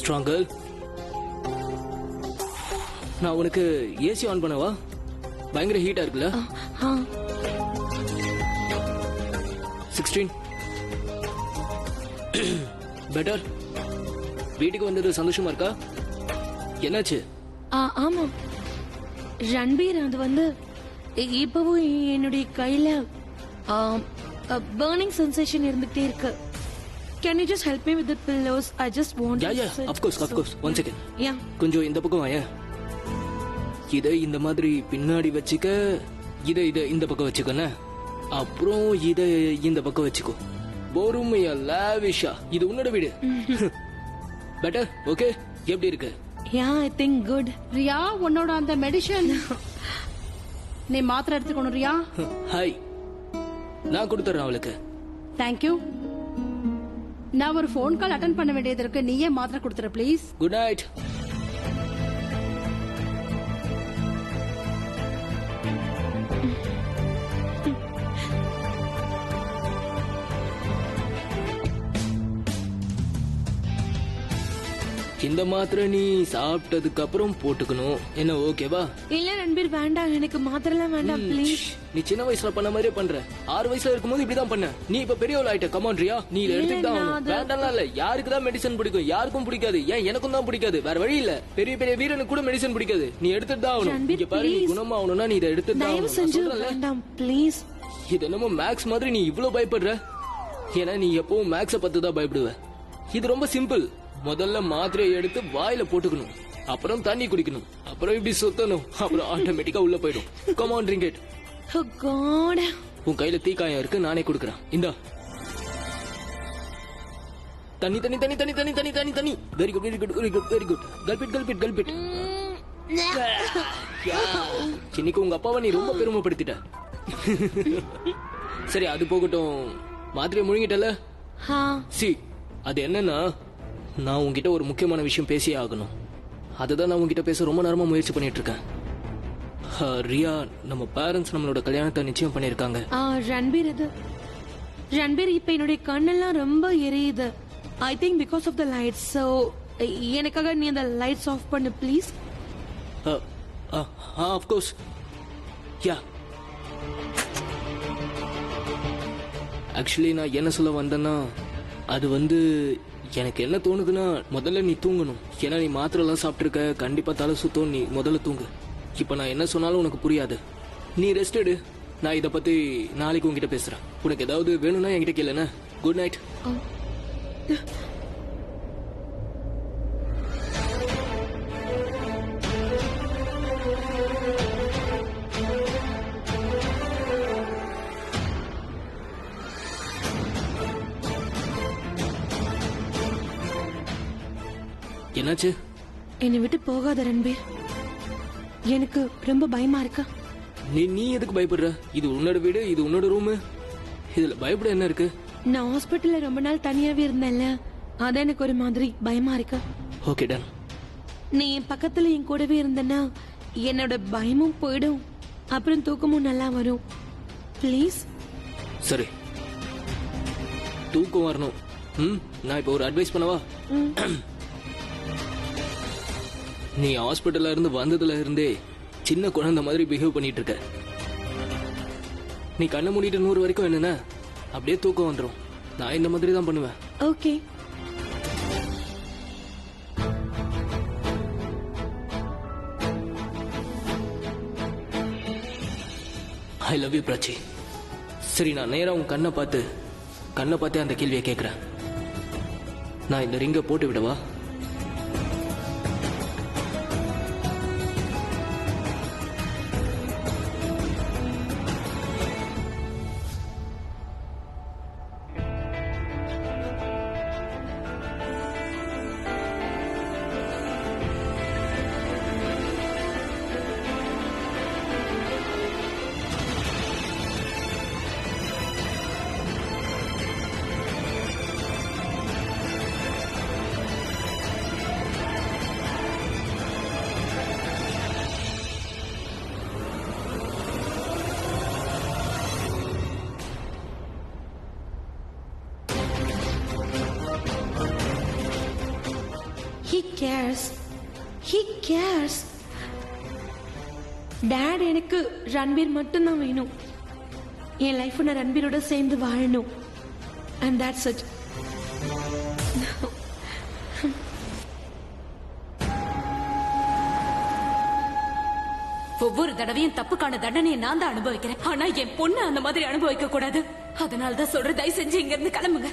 Strong girl. நான் உனக்கு AC on பண்ணவா? பயங்கர ஹீட்டா இருக்குல்ல? 16 பெட்டர். வீட்டுக்கு வந்தது சந்தோஷமா இருக்கா? என்னாச்சு? ஆமா ரன்பீர், அது வந்து இப்பவும் என்னுடைய கையில பர்னிங் சென்சேஷன் இருந்துகிட்டே இருக்கு. Can you just help me with the pillows? I just want yeah, to yeah, sit. of course. One second. Yeah. கொஞ்சம் இந்த பக்கம் வாயே. இதை இந்த மாதிரி பின்னாடி வச்சுக்க, இதை இந்த பக்கம் வச்சுக்கோண்ணே. அப்புறம் இதை இந்த பக்கம் வச்சுக்கோ. பொறுமையா லாவிஷா. இது உன்னோட வீடு. பெட்டர். ஓகே, எப்படி இருக்கு? Yeah, I think good. Riya, உன்னோட அந்த மெடிசன் நீ மாத்திரை எடுத்துக்கணும் ரியா. ஹாய், நான் கொடுத்துறேன் அவளுக்கு. தேங்க்யூ. நான் ஒரு ஃபோன் கால் அட்டன் பண்ண வேண்டியது இருக்கு. நீயே மாத்திரை கொடுத்துற ப்ளீஸ். Good night. இந்த மாத்திரை நீ சாப்பிட்டதுக்கு அப்புறம் போட்டுக்கணும். என்ன ஓகேவா? இல்ல ரன்பீர், வேண்டாம், எனக்கு மாத்திரலாம் வேண்டாம் ப்ளீஸ். நீ சின்ன வயசுல பண்ண மாதிரியே பண்ற. 6 வயசுல இருக்கும்போது இப்படிதான் பண்ண. நீ இப்ப பெரியவள் ஆயிட்ட. கமான் ரியா, நீ இதை எடுத்துதான் ஆகணும். வேண்டாம் இல்ல. யாருக்கு தான் மெடிசன் பிடிக்கும்? யாருக்கும் பிடிக்காது. ஏன் எனக்கும் தான் பிடிக்காது. வேற வழி இல்ல. பெரிய பெரிய வீரனுக்கு கூட மெடிசன் பிடிக்காது. நீ எடுத்துட்டு தான் ஆகணும். இங்க பாரு, நீ குணமாகணும்னா நீ இதை எடுத்துட்டு தான் ஆகணும். வேண்டாம் ப்ளீஸ். இது என்னமோ மேக்ஸ் மாதிரி நீ இவ்வளவு பயப்படுற. ஏன்னா நீ எப்பவும் மேக்ஸ பத்து தான் பயப்படுவ. இது ரொம்ப சிம்பிள். முதல்ல மாத்திரையை எடுத்து வாயில போட்டுக்கணும். அப்புறம் தண்ணி குடிக்கணும். அப்புறம் இப்படி சுத்தணும். அப்புறம் ஆட்டோமேட்டிக்கா உள்ள போயிடும். Come on, drink it. Oh God. உன் கையில தீக்காயம் இருக்கு, நானே கொடுக்கறேன். இந்தா தண்ணி தண்ணி தண்ணி தண்ணி தண்ணி தண்ணி தண்ணி தண்ணி. Very good very good very good very good. கல்பிட் கல்பிட் கல்பிட். இன்னைக்கு உங்க அப்பாவை நீ ரொம்ப பெருமைப்படுத்திட்ட. சரி, அது போகட்டும். மாத்திரையை முழுங்கிட்டல? சி, அது என்னன்னா, நான் உங்ககிட்ட ஒரு முக்கியமான விஷயம் பேசியே ஆகணும். அதுதான் நான் உங்ககிட்ட பேச ரொம்ப நேரமா முயற்சி பண்ணிட்டு இருக்கேன். ரியா, நம்ம பேரண்ட்ஸ் நம்மளோட கல்யாணத்தை நிச்சயம் பண்ணிருக்காங்க. ரன்பீர், இப்ப என்னுடைய கண்ணெல்லாம் ரொம்ப எரியுது. I think because of the lights. So எனக்காக நீ அந்த லைட்ஸ் ஆஃப் பண்ணு please. Of course. Ya, actually நான் என்ன சொல்ல வந்தேன்னா, அது வந்து எனக்கு என்ன தோணுதுன்னா, முதல்ல நீ தூங்கணும். ஏன்னா நீ மாத்திரை எல்லாம் சாப்பிட்டுருக்க. கண்டிப்பா தலை சுத்தம். நீ முதல்ல தூங்கு. இப்ப நான் என்ன சொன்னாலும் உனக்கு புரியாது. நீ ரெஸ்ட் எடு. நான் இத பத்தி நாளைக்கு உங்ககிட்ட பேசுறேன். உனக்கு ஏதாவது வேணும்னா என்கிட்ட கேளுண்ணே. Good night. என்னாச்சு? என்னை விட்டு போகாத ரன்பீர். எனக்கு ரொம்ப பயமா இருக்கா. நீ எதுக்கு பயப்படுற? இது உன்னோட வீடு, இது உன்னோட ரூம். இதுல பயப்பட என்ன இருக்கு? நான் ஹாஸ்பிட்டல்ல ரொம்ப நாள் தனியாவே இருந்தேன்ல, அதான் எனக்கு ஒரு மாதிரி பயமா இருக்கு. Okay done. நீ என் பக்கத்துல என் கூடவே இருந்தனா என்னோட பயமும் போயிடும். அப்புறம் தூக்கமும் நல்லா வரும். ப்ளீஸ். சரி, தூக்கம் வரணும். நான் இப்ப ஒரு அட்வைஸ் பண்ணவா? நீ ஹாஸ்பிட்டல்ல இருந்து வந்ததுல இருந்தே சின்ன குழந்தை மாதிரி பிஹேவ் பண்ணிட்டு இருக்க. நீ கண்ணை மூடிட்டு 100 வரைக்கும் என்னன்னா அப்படியே தூக்கம் வந்துடும். நான் இந்த மாதிரி தான் பண்ணுவேன். Okay. I love you Prachi. சரி, நான் நேரா உன் கண்ணை பார்த்து அந்த கேள்வியை கேட்கிறேன். நான் இந்த ரிங்கை போட்டு விடவா? கேர்ஸ். He CARES. டாட் எனக்கு ரன்வீர் மட்டும்தான் வேணும். என் லைஃப் நான் ரன்வீரோட சேர்ந்து வாழணும். And that's it. ஒவ்வொரு தடவையும் தப்புக்கான தண்டனையை நான் தான் அனுபவிக்கிறேன். ஆனா என் பொண்ணு அந்த மாதிரி அனுபவிக்க கூடாது. அதனாலதான் சொல்ற, தயவு செஞ்சு இங்க இருந்து கிளம்புங்க.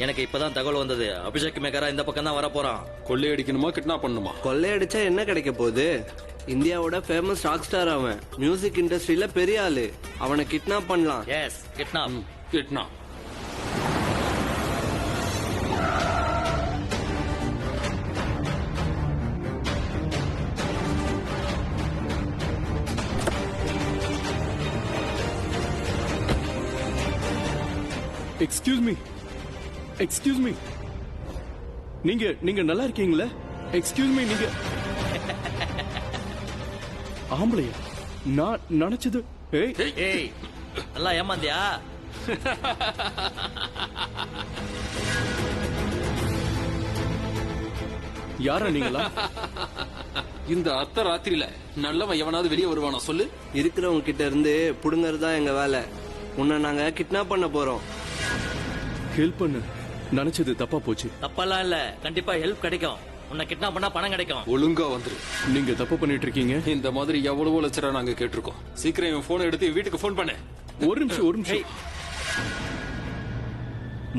எனக்கு இப்பதான் தகவல் வந்தது. அபிஷேக் மேகரா இந்த பக்கம் தான் வர போறான். கொள்ளையடிக்கணுமா கிட்னாப் பண்ணுமா? கொள்ளையடிச்சா என்ன கிடைக்க போகுது? இந்தியாவோட ஃபேமஸ் ராக் ஸ்டார் அவன். மியூசிக் இண்டஸ்ட்ரியில பெரிய ஆளு. அவனை கிட்னாப் பண்ணலாம். Yes, kidnap. Kidnap. Excuse me, நீங்க நல்லா இருக்கீங்களா? எக்ஸ்கியூஸ் மீ, நீங்க ஆம்பளையா? நான் நினைச்சது. ஏய், ஏய், நல்லா ஏமாந்தியா? யாரா நீங்களா? இந்த அர்த்த ராத்திரியில நல்லவன் எவனாவது வெளியே வருவானா சொல்லு? இருக்கிறவங்க கிட்ட இருந்து புடுங்கறது தான் எங்க வேலை. உன்னை நாங்க கிட்னாப் பண்ண போறோம். ஹெல்ப் பண்ணு. நினைச்சது தப்பா போச்சு. தப்பெல்லாம் இல்ல, கண்டிப்பா ஹெல்ப் கிடைக்கும். உன்னை கிட்னாப் பண்ணா பணம் கிடைக்கும். ஒழுங்கா வந்துரு. நீங்க தப்பு பண்ணிட்டு இருக்கீங்க. இந்த மாதிரி எவ்வளவோ லட்சம் நாங்க கேட்டிருக்கோம். சீக்கிரம் இவன் போனை எடுத்து வீட்டுக்கு போன் பண்ணு. ஒரு நிமிஷம்.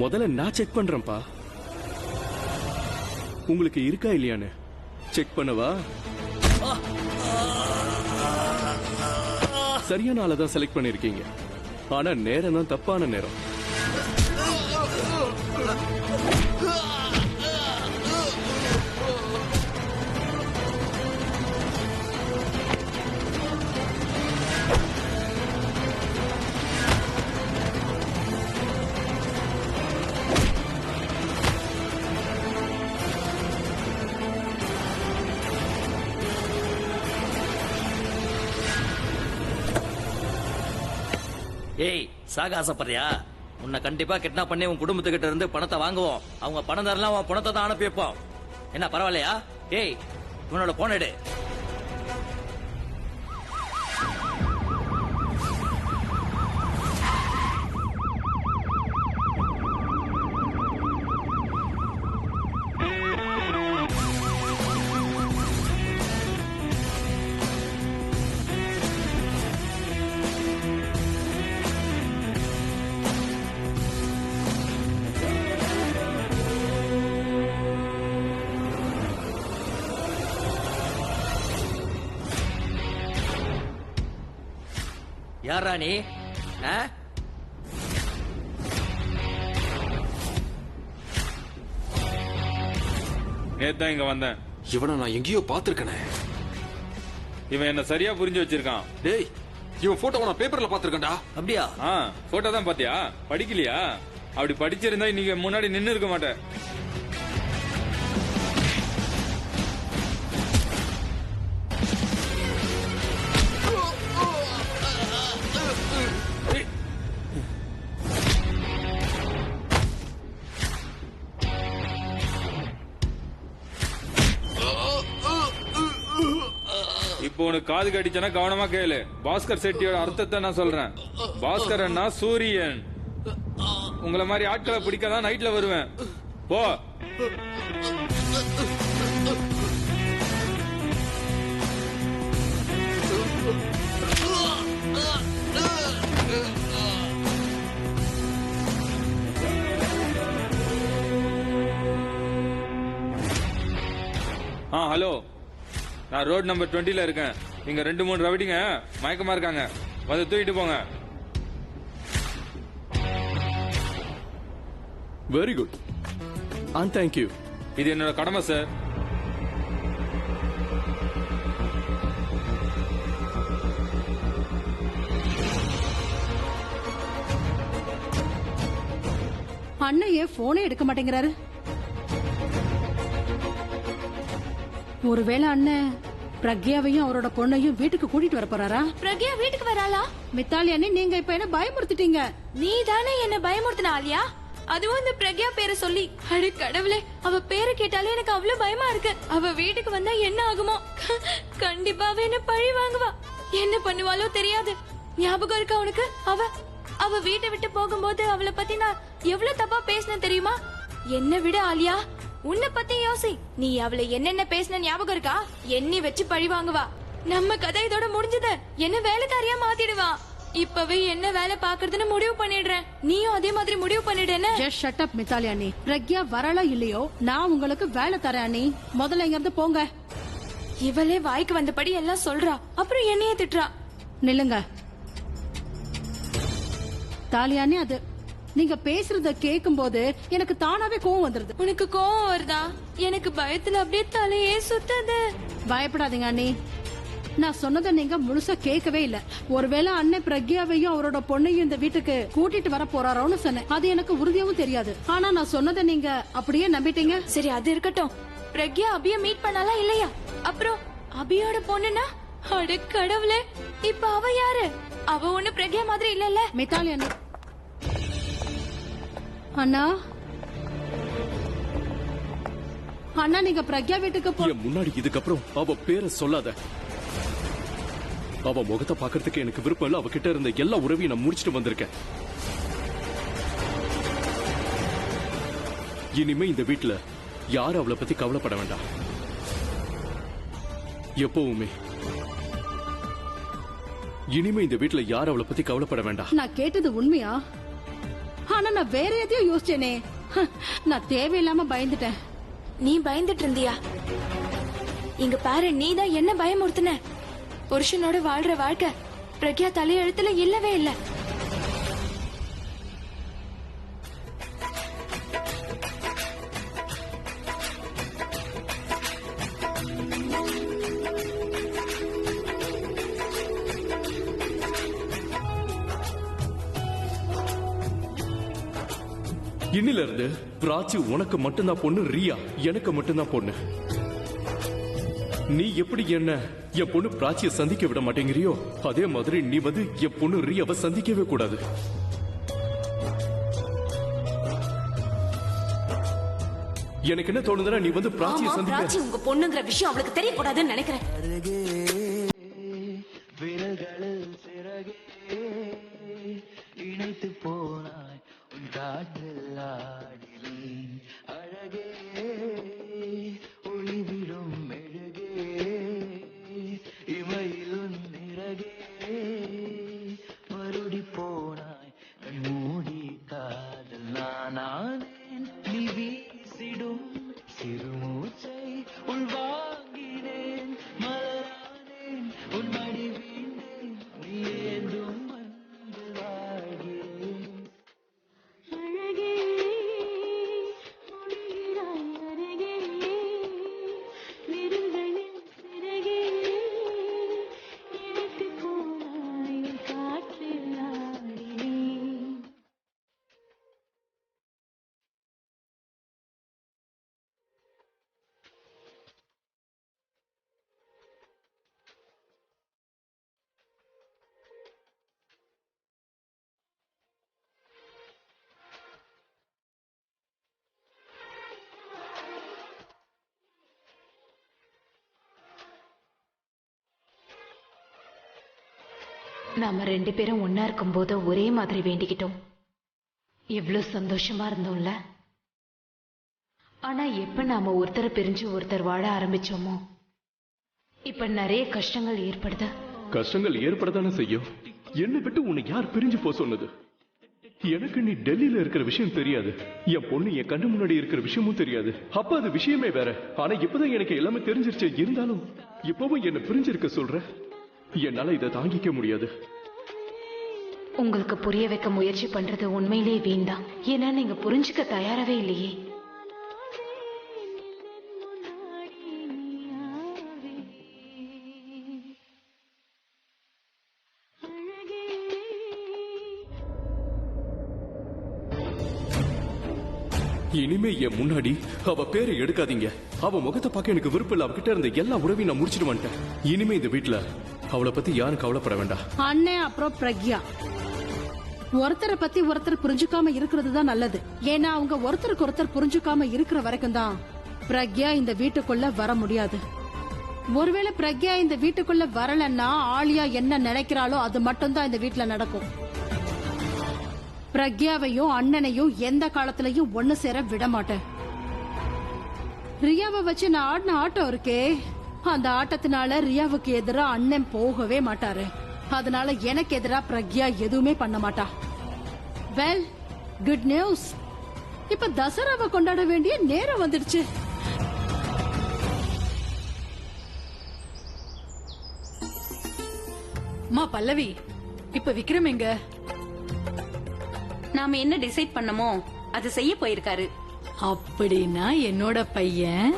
முதல்ல நான் செக் பண்றேன்ப்பா. உங்களுக்கு இருக்கா இல்லையான்னு செக் பண்ணவா? சரியான ஆளை தான் செலக்ட் பண்ணிருக்கீங்க. ஆனா நேரம் தான் தப்பான நேரம். ஏய், சாக ஆசைப்படுறியா? உன்னை கண்டிப்பா கிட்னாப் பண்ணி உன் குடும்பத்துக்கிட்ட இருந்து பணத்தை வாங்குவோம். அவங்க பணம் தரலாம், உன் பணத்தை தான் அனுப்பி வைப்போம். என்ன பரவாயில்லையா? ஏய், உன்னோட போன் எடு. யாரா நீ? நேத்தான் இங்க வந்தேன். இவனை நான் எங்கேயோ பாத்திருக்கனே. இவன் என்ன சரியா புரிஞ்சு வச்சிருக்கான். டேய், இவன் போட்டோ நான் பேப்பர்ல பாத்திருக்கேன்டா. அப்படியா? போட்டோ தான் பாத்தியா? படிக்கலையா? அப்படி படிச்சிருந்தா நீங்க முன்னாடி நின்னு இருக்க மாட்டேன். இப்போ உனக்கு காது கடிச்சனா கவனமா கேளு. பாஸ்கர் செட்டியோட அர்த்தத்தை நான் சொல்றேன். பாஸ்கரன்னா சூரியன். உங்களை மாதிரி ஆட்களை பிடிக்கதான் நைட்ல வருவேன். போ. ஹலோ, நான் ரோட் நம்பர் 20ல இருக்கேன். இங்க 2-3 ரவுடிங்க மயக்கமா இருக்காங்க. வந்து தூக்கிட்டு போங்க. Very good. And thank you. இது என்னோட கடமை சார். அண்ணன் ஏன் போனே எடுக்க மாட்டேங்கிறாரு? ஒருவேளை அண்ணன் பிரக்யாவையும் அவரோட பொண்ணையும் வீட்டுக்கு கூட்டிட்டு வர போறாரா? பிரக்யா வீட்டுக்கு வராளா? மித்தாலி அண்ணி, நீங்க இப்ப என்ன பயமுறுத்திட்டீங்க. நீ தானே என்ன பயமுறுத்தின ஆலியா? அதுவும் இந்த பிரக்யா பேரை சொல்லி. அட கடவுளே, அவ பேரை கேட்டாலே எனக்கு அவ்வளவு பயமா இருக்கு. அவ வீட்டுக்கு வந்தா என்ன ஆகுமோ? கண்டிப்பா அவ என்ன பழி வாங்குவா. என்ன பண்ணுவாளோ தெரியாது. ஞாபகம் இருக்கா உனக்கு? அவ வீட்டை விட்டு போகும்போது அவளை பத்தி நான் எவ்வளவு தப்பா பேசினேன் தெரியுமா? என்ன விட ஆலியா, உன்னை பத்தி யோசி. நீ அவளை என்னென்ன பேசின ஞாபகம் இருக்கா? எண்ணி வச்சு பழி வாங்குவா. நம்ம கதை இதோட முடிஞ்சது. என்ன வேலைக்காரியா மாத்திடுவா. இப்பவே என்ன வேலை பாக்குறதுன்னு முடிவு பண்ணிடுறேன். நீயும் அதே மாதிரி முடிவு பண்ணிடுன்னு. ஜஸ்ட் ஷட் அப் மித்தாலி அண்ணி. பிரக்யா வரல இல்லையோ, நான் உங்களுக்கு வேலை தரேன் அண்ணி. முதல்ல இங்க இருந்து போங்க. இவளே வாய்க்கு வந்தபடி எல்லாம் சொல்றா, அப்புறம் என்னையே திட்டுறா. நில்லுங்க தாலியானே. அது நீங்க பேசுறத கேட்கும் போது எனக்கு தானாவே கோவம் வந்துருது. உனக்கு கோவம் வருதா? எனக்கு பயத்துல அப்படியே தலையே சுத்தது. பயப்படாதீங்க அண்ணி, நான் சொன்னதை நீங்க முழுசா கேட்கவே இல்ல. ஒருவேளை அண்ணன் பிரக்யாவையும் அவரோட பொண்ணையும் இந்த வீட்டுக்கு கூட்டிட்டு வர போறாரோன்னு சொன்னேன். அது எனக்கு உறுதியாவும் தெரியாது. ஆனா நான் சொன்னதை நீங்க அப்படியே நம்பிட்டீங்க. சரி, அது இருக்கட்டும். பிரக்யா அபிய மீட் பண்ணாலா இல்லையா? அப்புறம் அபியோட பொண்ணுனா? அட கடவுளே, இப்ப அவ யாரு? அவ ஒண்ணு பிரக்யா மாதிரி இல்லல்ல. மித்தாலி அண்ணி. அண்ணா அண்ணா, நீங்க பிரக்யா வீட்டுக்கு போ. என் முன்னாடி இதுக்கப்புறம் அவ பேரை சொல்லாத. அவ முகத்தை பாக்குறதுக்கு எனக்கு விருப்பம் இல்ல. அவகிட்ட இருந்த எல்லா உறவையும் நான் முடிச்சிட்டு வந்திருக்கேன். இனிமே இந்த வீட்டுல யாரும் அவளை பத்தி கவலைப்பட வேண்டாம். எப்பவுமே இனிமே இந்த வீட்டுல யாரும் அவளை பத்தி கவலைப்பட வேண்டாம். நான் கேட்டது உண்மையா? ஆனா நான் வேற எதையோ யோசிச்சேனே. நான் தேவையில்லாம பயந்துட்டேன். நீ பயந்துட்டு இருந்தியா? இங்க பாரு, நீதான் என்ன பயமுறுத்தின. புருஷனோட வாழ்ற வாழ்க்கை பிரக்யா தலையெழுத்துல இல்லவே இல்ல. இன்னில இருந்து பிராச்சி உனக்கு மட்டும்தான் பொண்ணு, ரியா எனக்கு மட்டும்தான் பொண்ணு. நீ எப்படி என்ன என் பொண்ணு பிராச்சியை சந்திக்க விட மாட்டேங்கிறியோ, அதே மாதிரி நீ வந்து என் பொண்ணு ரியாவை சந்திக்கவே கூடாது. எனக்கு என்ன தோணுதுன்னா, நீ வந்து பிராச்சியை சந்திக்க. உங்க பொண்ணுங்கிற விஷயம் அவளுக்கு தெரியக்கூடாதுன்னு நினைக்கிறேன். இணைத்து போனாய் உன் காற்றில் ஆடினேன் அழகே ஒளிவிடும் மெழுகே இமையிலும் நிறகே மறுடி போனாய் கண் மூடி காதல் நானானேன் நீ வீசிடும் சிறுமூச்சை உள்வாங்கினேன் மலரானேன் உன் மடி வீண்டேன் நீ ஏந்தும் நாம 2 பேரும் ஒன்னா இருக்கும் போது ஒரே மாதிரி வேண்டிக்கிட்டோம். எவ்வளவு சந்தோஷமா இருந்தோம்ல. ஆனா எப்ப நாம ஒருத்தரை பிரிஞ்சு ஒருத்தர் வாழ ஆரம்பிச்சோமோ, இப்ப நிறைய கஷ்டங்கள் ஏற்படுது. கஷ்டங்கள் ஏற்படத்தானே செய்யும். என்னை விட்டு உன்னை யார் பிரிஞ்சு போ சொன்னது? எனக்கு நீ டெல்லியில இருக்கிற விஷயம் தெரியாது. என் பொண்ணு என் கண்ணு முன்னாடி இருக்கிற விஷயமும் தெரியாது. அப்ப அது விஷயமே வேற. ஆனா இப்பதான் எனக்கு எல்லாமே தெரிஞ்சிருச்சு. இருந்தாலும் இப்பவும் என்ன பிரிஞ்சிருக்க சொல்ற? என்னால இதை தாங்கிக்க முடியாது. உங்களுக்கு புரிய வைக்க முயற்சி பண்றது உண்மையிலேயே வீண்தான். ஏன்னா நீங்க புரிஞ்சுக்க தயாராவே இல்லையே. இனிமே என் முன்னாடி அவ பேரை எடுக்காதீங்க. அவ முகத்தை பார்க்க எனக்கு விருப்பம் இல்ல. அவகிட்ட இருந்த எல்லா உறவையும் நான் முடிச்சிட்டு வந்துட்டேன். இனிமே இந்த வீட்டுல அவளை பத்தி யாரும் கவலைப்பட வேண்டாம். அண்ணே அப்புறம் பிரக்யா ஒருத்தரை பத்தி ஒருத்தர் புரிஞ்சுக்காம இருக்கிறது தான் நல்லது. ஏன்னா அவங்க ஒருத்தருக்கு ஒருத்தர் புரிஞ்சுக்காம இருக்கிற வரைக்கும் தான் பிரக்யா இந்த வீட்டுக்குள்ள வர முடியாது. ஒருவேளை பிரக்யா இந்த வீட்டுக்குள்ள வரலன்னா ஆலியா என்ன நினைக்கிறாளோ அது மட்டும் தான் இந்த வீட்டுல நடக்கும். பிரக்யாவையும் அண்ணனையும் எந்த காலத்திலயும் ஒண்ணு சேர விட மாட்டேன். ரியாவை வச்சு நான் ஆடின ஆட்டம் இருக்கே, அந்த ஆட்டத்தினால ரியாவுக்கு எதிரா அண்ணன் போகவே மாட்டாரு. அதனால எனக்கு எதிரா பிரக்யா எதுவுமே பண்ண மாட்டா. Well, good news. இப்ப தசராவை கொண்டாட வேண்டிய நேரம் வந்துடுச்சு. மா பல்லவி, இப்ப விக்ரம் எங்க? நாம என்ன டிசைட் பண்ணமோ அது செய்ய போயிருக்காரு. அப்படின்னா என்னோட பையன்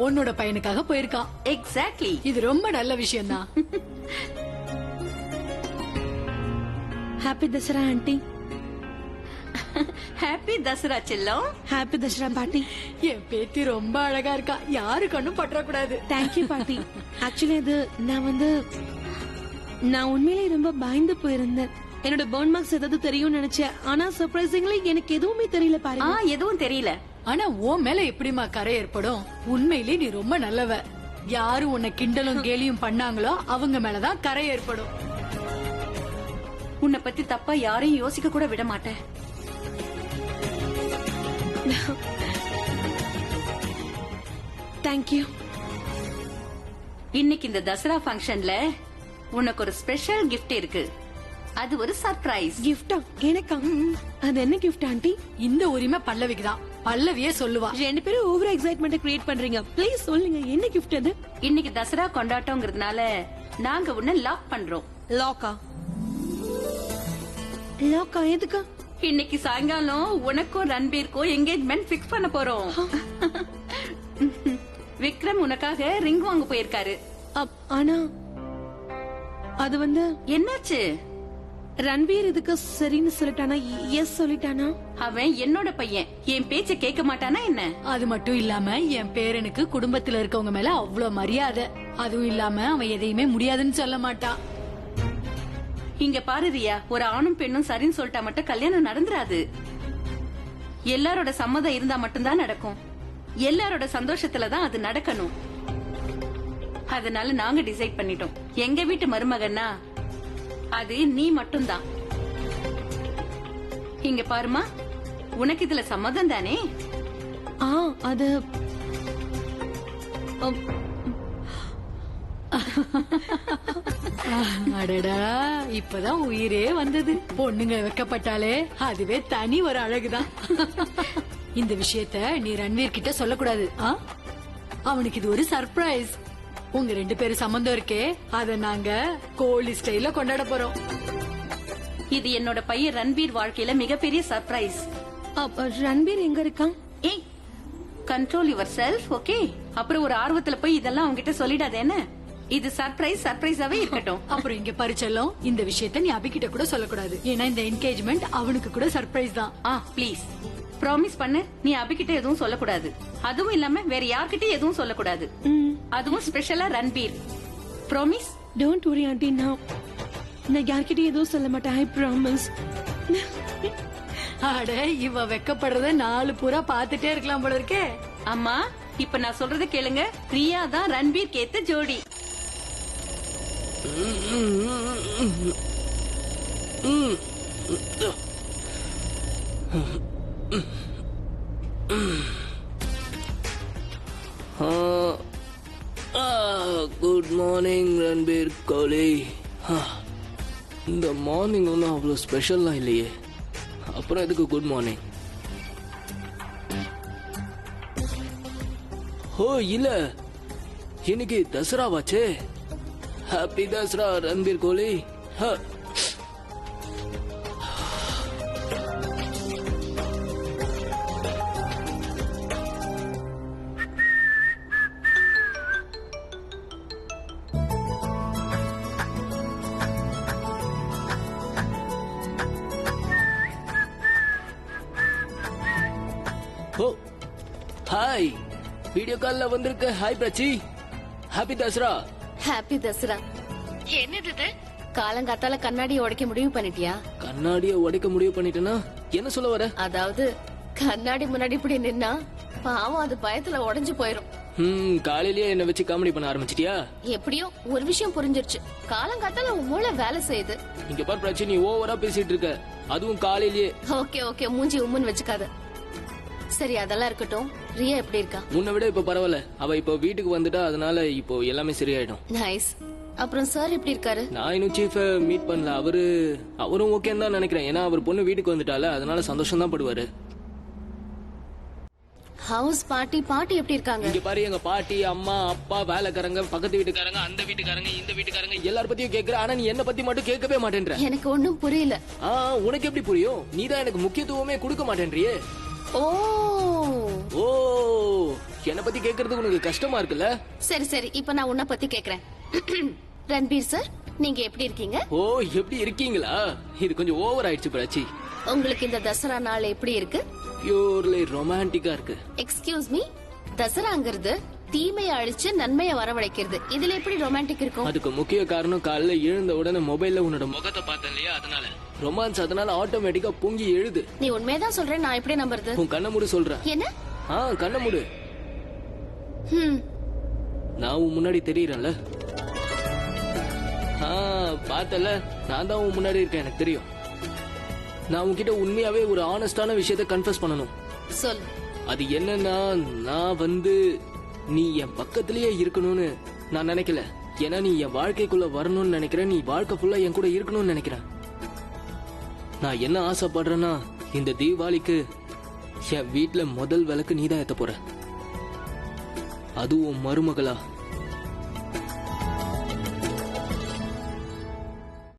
உன்னோட பையனுக்காக போயிருக்கான். எக்ஸாக்ட்லி. இது ரொம்ப நல்ல விஷயம் தான். Happy Dasara aunty. Happy Dasara செல்லம். ஹாப்பி தசரா பாட்டி. என் பேத்தி ரொம்ப அழகா இருக்கா, யாரு கண்ணும் பற்றக்கூடாது. தேங்க்யூ பாட்டி. ஆக்சுவலி இது நான் உண்மையிலேயே ரொம்ப பயந்து போயிருந்தேன். என்னோட பர்ன் மார்க்ஸ் ஏதாவது தெரியும்னு நினைச்சேன். ஆனா சர்ப்ரைசிங்லி எனக்கு எதுவுமே தெரியல பாருங்க. எதுவும் தெரியல. ஆனா உன் மேல எப்படிமா கரை ஏற்படும்? உண்மையிலே நீ ரொம்ப நல்லவ. யாரு உன்னை கிண்டலும் கேலியும் பண்ணாங்களோ அவங்க மேலதான் கரை ஏற்படும். உன்னை பத்தி தப்பா யாரையும் யோசிக்க கூட விட மாட்டேன். தேங்க்யூ. இன்னைக்கு இந்த தசரா ஃபங்க்ஷன்ல உனக்கு ஒரு ஸ்பெஷல் கிஃப்ட் இருக்கு. அது ஒரு சர்ப்ரைஸ். கிஃப்டா? எனக்கா? அது என்ன கிஃப்ட் ஆண்டி? இந்த உரிமை பல்லவிக்கு தான். பல்லவியே சொல்லுவா. ரெண்டு பேரும் ஓவர் எக்ஸைட்மெண்ட் கிரியேட் பண்றீங்க. ப்ளீஸ் சொல்லுங்க, என்ன கிஃப்ட் அது? இன்னைக்கு தசரா கொண்டாட்டம்ங்கிறதுனால நாங்க உன்னை லாக் பண்றோம். லாக்கா? லாக்கா எதுக்கு? இன்னைக்கு சாயங்காலம் உனக்கும் ரன்பீருக்கும் என்கேஜ்மெண்ட் பிக்ஸ் பண்ண போறோம். விக்ரம் உனக்காக ரிங் வாங்க போயிருக்காரு. ஆனா அது என்னாச்சு? ரன்பீர் இதுக்கு சரின்னு சொல்லிட்டானா? எஸ் சொல்லிட்டானா? அவன் என்னோட பையன், என் பேச்ச கேட்க மாட்டானா என்ன? அது மட்டும் இல்லாம என் பேரனுக்கு குடும்பத்துல இருக்கவங்க மேல அவ்வளவு மரியாதை. அதுவும் இல்லாம அவன் எதையுமே முடியாதுன்னு சொல்ல மாட்டான். இங்க பாரு ரியா, ஒரு ஆணும் பெண்ணும் சரின்னு சொல்லிட்டா மட்டும் கல்யாணம் நடந்துராது. எல்லாரோட சம்மதம் இருந்தா மட்டும்தான் நடக்கும். எல்லாரோட சந்தோஷத்துலதான் அது நடக்கணும். அதனால நாங்க டிசைட் பண்ணிட்டோம், எங்க வீட்டு மருமகன்னா அது நீ மட்டும்தான். இங்க பாருமா, உனக்கு இதுல சம்மதம் தானே? அது அடடா, இப்பதான் உயிரே வந்தது. பொண்ணுங்க வைக்கப்பட்டாலே அதுவே தனி ஒரு அழகுதான். இந்த விஷயத்த நீ ரன்வீர் கிட்ட சொல்லக்கூடாது. அவனுக்கு இது ஒரு சர்ப்ரைஸ். உங்க ரெண்டு பேரும் சம்பந்தம் இருக்கே, அத நாங்க கோழி ஸ்டைல கொண்டாட போறோம். இது என்னோட பையன் ரன்வீர் வாழ்க்கையில மிகப்பெரிய சர்ப்ரைஸ். ரன்பீர் எங்க இருக்கான்? ஏய், கண்ட்ரோல் யுவர் செல்ஃப், ஓகே? அப்புறம் ஒரு ஆர்வத்துல போய் இதெல்லாம் அவங்கிட்ட சொல்லிடாத என்ன? இது சர்ப்ரைஸாவே இருக்கட்டும். அப்புறம் இங்க பரிச்செல்லம், இந்த விஷயத்த நீ அபிகிட்ட கூட சொல்லக்கூடாது. ஏன்னா இந்த என்கேஜ்மெண்ட் அவனுக்கு கூட சர்ப்ரைஸ் தான். ப்ளீஸ் ப்ராமிஸ் பண்ணு, நீ அபிகிட்ட எதுவும் சொல்லக்கூடாது. அதுவும் இல்லாம வேற யார்கிட்ட எதுவும் சொல்லக்கூடாது. அதுவும் ஸ்பெஷலா Ranbir. Promise? Don't worry aunty, நான் யார்கிட்ட எதுவும் சொல்ல மாட்டேன். I promise. அட, இவ வெக்கப்படுறத நாலு பூரா பாத்துட்டே இருக்கலாம் போல இருக்கே. அம்மா, இப்ப நான் சொல்றத கேளுங்க. ரியா தான் ரன்பீர் கேத்த ஜோடி. குட் மார்னிங் ரன்பீர் கோலி. இந்த மார்னிங் ஒன்றும் அவ்வளோ ஸ்பெஷல்லாம் இல்லையே, அப்புறம் எதுக்கு குட் மார்னிங்? ஓ இல்ல, இன்னைக்கு தசராவாச்சே. Happy Dussehra Ranbir Kohli. Hi, video கால்ல வந்திருக்க. Hi Prachi, happy Dussehra. Happy Dussehra. என்னது இது? காலங்காத்தால கண்ணாடியை உடைக்க முடிவு பண்ணிட்டியா? கண்ணாடியை உடைக்க முடிவு பண்ணிட்டேன்னா என்ன சொல்ல வர? அதாவது கண்ணாடி முன்னாடி இப்படி நின்னா பாவம் அது பயத்துல உடைஞ்சு போயிரும். காலையிலேயே என்ன வச்சு காமெடி பண்ண ஆரம்பிச்சிட்டியா? எப்படியோ ஒரு விஷயம் புரிஞ்சிருச்சு. காலங்காத்தால உன் மூளை வேலை செய்யுது. இங்க பாரு பிரச்சனை, நீ ஓவரா பேசிட்டு இருக்க, அதுவும் காலையிலேயே. ஓகே ஓகே, மூஞ்சி உம்முன்னு வச்சுக்காத. சரி அதெல்லாம் இருக்கட்டும், ரியா எப்படி இருக்கா? முன்ன விட இப்ப பரவாயில்ல. அவ இப்போ வீட்டுக்கு வந்துட்டா, அதனால இப்போ எல்லாமே சரியாயிடும். நைஸ். அப்புறம் சார் எப்படி இருக்காரு? நான் இன்னும் சீஃப மீட் பண்ணல. அவரும் ஓகேன்னு தான் நினைக்கிறேன். ஏன்னா அவர் பொண்ணு வீட்டுக்கு வந்துட்டால, அதனால சந்தோஷம் தான் படுவாரு. ஹவுஸ் பாட்டி எப்படி இருக்காங்க? இங்க பாரு, எங்க பாட்டி, அம்மா, அப்பா, வேலைக்காரங்க, பக்கத்து வீட்டுக்காரங்க, அந்த வீட்டுக்காரங்க, இந்த வீட்டுக்காரங்க எல்லார பத்தியும் கேக்குற. ஆனா நீ என்ன பத்தி மட்டும் கேட்கவே மாட்டேன்ற. எனக்கு ஒண்ணும் புரியல. உனக்கு எப்படி புரியும்? நீதான் எனக்கு முக்கியத்துவமே கொடுக்க மாட்டேன்றியே. ஓ என்ன பத்தி கேக்குறது உனக்கு கஷ்டமா இருக்குல்ல? சரி சரி, இப்ப நான் உன்னை பத்தி கேக்குறேன். ரன்பீர் சார், நீங்க எப்படி இருக்கீங்க? எப்படி இருக்கீங்களா? இது கொஞ்சம் ஓவர் ஆயிடுச்சு பிராச்சி. உங்களுக்கு இந்த தசரா நாள் எப்படி இருக்கு? பியூர்லி ரொமான்டிக்கா இருக்கு. எக்ஸ்கியூஸ் மீ, தசராங்கிறது தீமையை அழிச்சு நன்மையை வரவழைக்கிறது. இதுல எப்படி ரொமான்டிக் இருக்கும்? அதுக்கு முக்கிய காரணம் காலைல எழுந்த உடனே மொபைல்ல உன்னோட முகத்தை பார்த்தேன் இல்லையா, அதனால ரொமான்ஸ். அதனால ஆட்டோமேட்டிக்கா பொங்கி எழுது. நீ உண்மையதான் சொல்றேன், நான் எப்படி நம்புறது? உன் கண்ண மூடு சொல்றேன். என்ன? கண்ண மூடு. நான் உன் முன்னாடி தெரியறேன்ல. பார்த்தல, நான் தான் உன் முன்னாடி இருக்கேன், எனக்கு தெரியும். நான் உன்கிட்ட உண்மையாவே ஒரு ஆனஸ்டான விஷயத்த கன்ஃபஸ் பண்ணணும். சொல். அது என்னன்னா, நான் நீ என் பக்கத்திலேயே இருக்கணும்னு நான் நினைக்கல. ஏன்னா நீ என் வாழ்க்கைக்குள்ள வரணும்னு நினைக்கிறேன். நீ வாழ்க்கை ஃபுல்லா என் கூட இருக்கணும்னு நினைக்கிறேன். நான் என்ன ஆசைப்படுறேன்னா, இந்த தீபாவளிக்கு என் வீட்டுல முதல் விளக்கு நீதான் ஏத்த போற. அதுவும் மருமகளா.